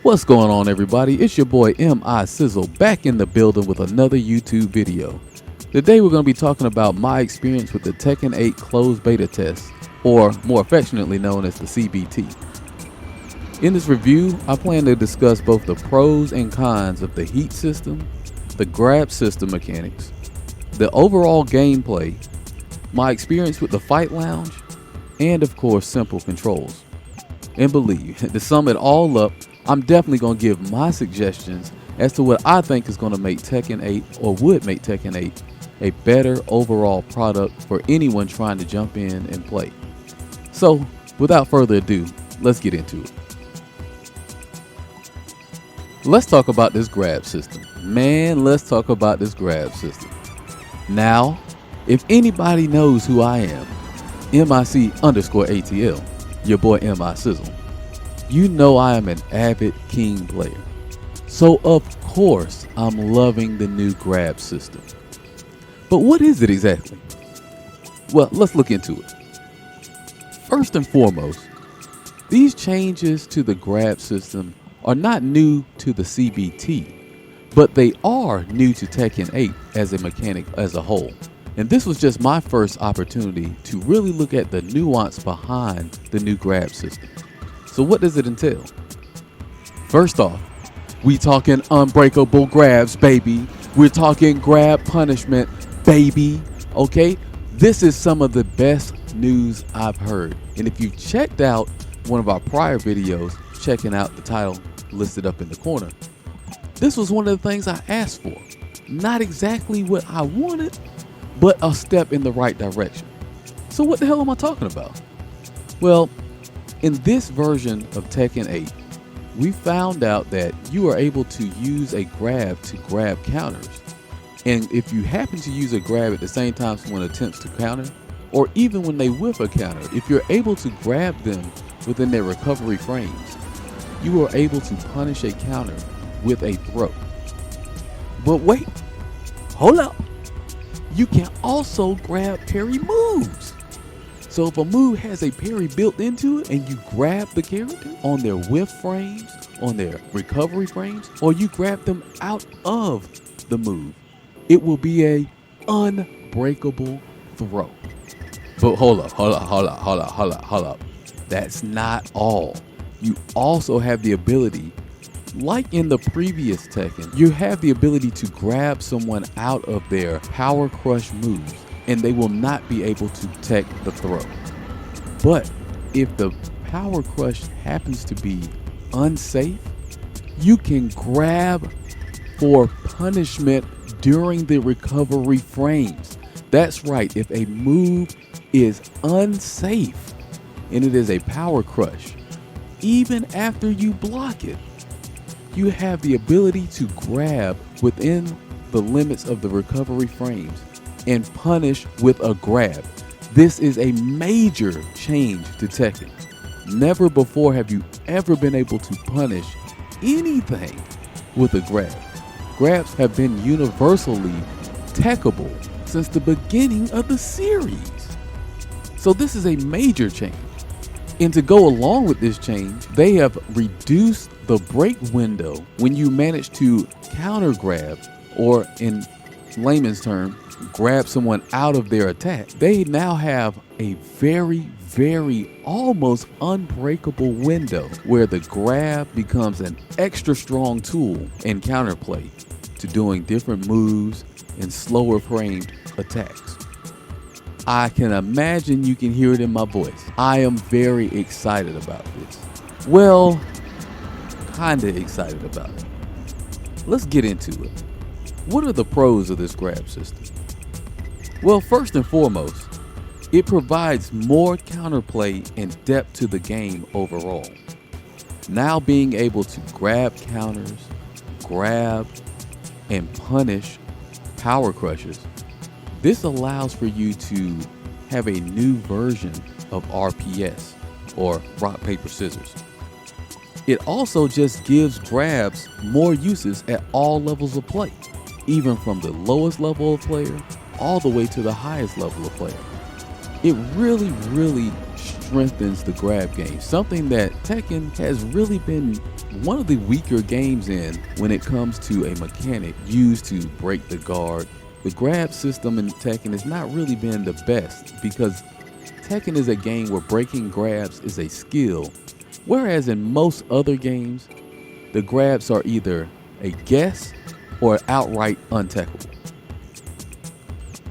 What's going on, everybody? It's your boy M.I.C back in the building with another YouTube video. Today we're going to be talking about my experience with the Tekken 8 closed beta test, or more affectionately known as the CBT. In this review, I plan to discuss both the pros and cons of the heat system, the grab system mechanics, the overall gameplay, my experience with the fight lounge, and of course simple controls. And believe, to sum it all up, I'm definitely going to give my suggestions as to what I think is going to make Tekken 8, or would make Tekken 8, a better overall product for anyone trying to jump in and play. So, without further ado, let's get into it. Let's talk about this grab system. Man, let's talk about this grab system. Now, if anybody knows who I am, M.I.C_ATL, your boy M.I.C, you know I am an avid King player. So of course I'm loving the new grab system. But what is it exactly? Well, let's look into it. First and foremost, these changes to the grab system are not new to the CBT, but they are new to Tekken 8 as a mechanic as a whole. And this was just my first opportunity to really look at the nuance behind the new grab system. So what does it entail? First off, we talking unbreakable grabs, baby. We're talking grab punishment, baby. Okay? This is some of the best news I've heard. And if you've checked out one of our prior videos, checking out the title listed up in the corner, this was one of the things I asked for. Not exactly what I wanted, but a step in the right direction. So what the hell am I talking about? Well, in this version of Tekken 8, we found out that you are able to use a grab to grab counters. And if you happen to use a grab at the same time someone attempts to counter, or even when they whiff a counter, if you're able to grab them within their recovery frames, you are able to punish a counter with a throw. But wait, hold up. You can also grab parry moves. So if a move has a parry built into it and you grab the character on their whiff frames, on their recovery frames, or you grab them out of the move, it will be a unbreakable throw. But hold up. That's not all. You also have the ability, like in the previous Tekken, you have the ability to grab someone out of their power crush moves and they will not be able to tech the throw. But if the power crush happens to be unsafe, you can grab for punishment during the recovery frames. That's right, if a move is unsafe and it is a power crush, even after you block it, you have the ability to grab within the limits of the recovery frames and punish with a grab. This is a major change to Tekken. Never before have you ever been able to punish anything with a grab. Grabs have been universally techable since the beginning of the series. So this is a major change. And to go along with this change, they have reduced the break window when you manage to counter grab, or in layman's term, grab someone out of their attack. They now have a very almost unbreakable window where the grab becomes an extra strong tool in counterplay to doing different moves and slower framed attacks. I can imagine you can hear it in my voice. I am very excited about this. Well, kinda excited about it. Let's get into it. What are the pros of this grab system? Well, first and foremost, it provides more counterplay and depth to the game overall. Now being able to grab counters, grab, and punish power crushes, this allows for you to have a new version of RPS, or rock, paper, scissors. It also just gives grabs more uses at all levels of play, even from the lowest level of player all the way to the highest level of player. It really strengthens the grab game, something that Tekken has really been one of the weaker games in when it comes to a mechanic used to break the guard. The grab system in Tekken has not really been the best because Tekken is a game where breaking grabs is a skill, whereas in most other games, the grabs are either a guess or outright untackable.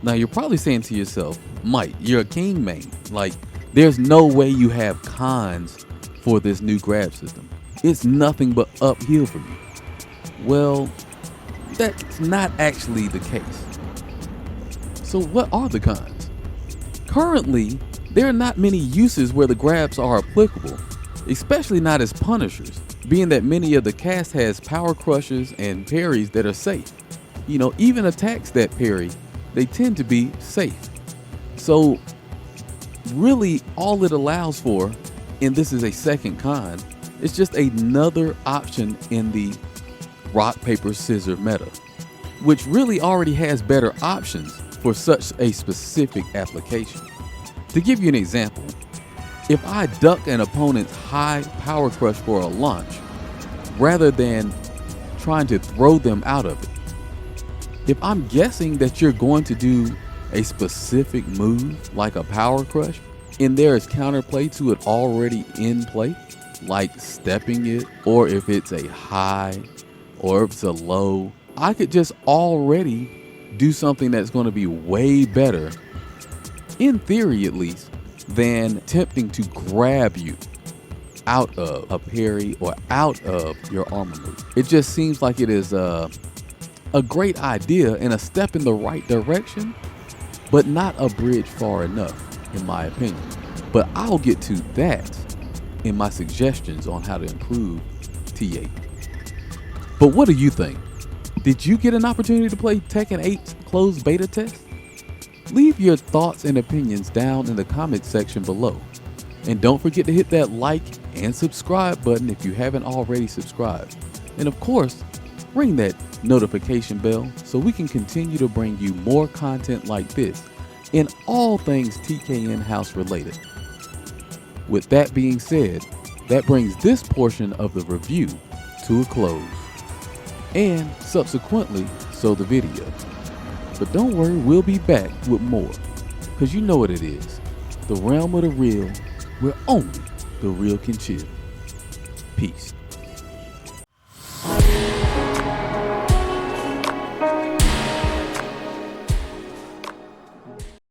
Now you're probably saying to yourself, Mike, you're a king main. Like, there's no way you have cons for this new grab system. It's nothing but uphill for me. Well, that's not actually the case. So what are the cons? Currently, there are not many uses where the grabs are applicable, especially not as punishers, being that many of the cast has power crushes and parries that are safe. You know, even attacks that parry, they tend to be safe. So really all it allows for, and this is a second con, is just another option in the rock, paper, scissors meta, which really already has better options for such a specific application. To give you an example, if I duck an opponent's high power crush for a launch, rather than trying to throw them out of it, if I'm guessing that you're going to do a specific move like a power crush, and there is counterplay to it already in play, like stepping it, or if it's a high, or if it's a low, I could just already do something that's going to be way better, in theory at least, than attempting to grab you out of a parry or out of your armor move. It just seems like it is a great idea and a step in the right direction, but not a bridge far enough, in my opinion. But I'll get to that in my suggestions on how to improve T8. But what do you think? Did you get an opportunity to play Tekken 8's closed beta test? Leave your thoughts and opinions down in the comments section below. And don't forget to hit that like and subscribe button if you haven't already subscribed. And of course, ring that notification bell so we can continue to bring you more content like this and all things TKN House related. With that being said, that brings this portion of the review to a close, and subsequently so the video. But don't worry, we'll be back with more, because you know what it is, the realm of the real, where only the real can chill. Peace.